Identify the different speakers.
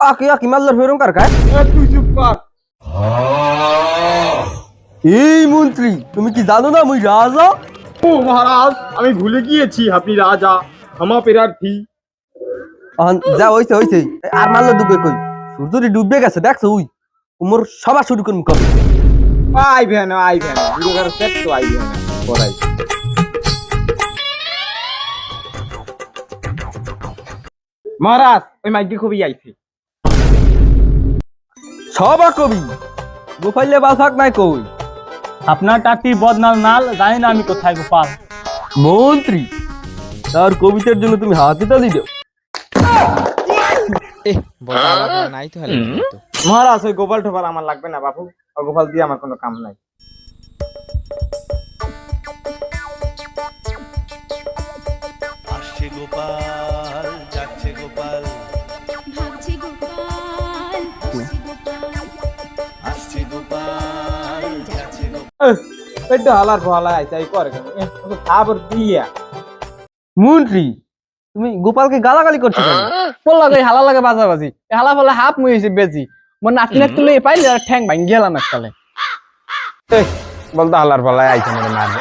Speaker 1: আকি মাল্লার ফেরম কার কায়
Speaker 2: তুই চুপ কর।
Speaker 1: এই মন্ত্রী তুমি কি জানো না মুই রাজা?
Speaker 2: ও মহারাজ, আমি ভুলে গিয়েছি আপনি রাজা, ক্ষমা প্রার্থী।
Speaker 1: যা হইছে হইছে আর মাল্লা ডুবে কই সূর্য ডুবে গেছে দেখছো উই উমর সবার শুরু করুন কবে
Speaker 2: আইবে না বুড়ো ঘর সেট তো আইবে না পড়াই। মহারাজ ওই মাইকে খুবই আইছে।
Speaker 1: সবা কবি গোপাইলে বাসাক নাই কই
Speaker 3: আপনার টাটি বদনাল নাল জানি না আমি কোথায় গোপাল।
Speaker 1: মন্ত্রী তার কবিতার জন্য তুমি হাতে তালি দাও।
Speaker 4: নাই তো হলে তো
Speaker 2: মহারাজ ওই গোপাল টোপাল আমার লাগবে না বাবু, ওই গোপাল দিয়ে আমার কোনো কাম নাই।
Speaker 5: আসছে গোপাল যাচ্ছে গোপাল
Speaker 6: ভাবছি গোপাল হাসছি গোপাল
Speaker 5: আসছে গোপাল যাচ্ছে গোপাল।
Speaker 2: পেটটা হালার ফলা আইছে এই করে কেন তো খাবার দিয়া।
Speaker 1: মন্ত্রী তুমি গোপালকে গালাগালি করছো কেন?
Speaker 3: পল্লা কই হালা লাগে বাজাবাজি হালা ফলে হাফ মুই হইছে বেজি মোর নাতি নাতি লই পাইলে আর ঠ্যাং ভাঙ গেলাম এককালে।
Speaker 2: বলতো হালার ফলা আইছে মনে মারবে।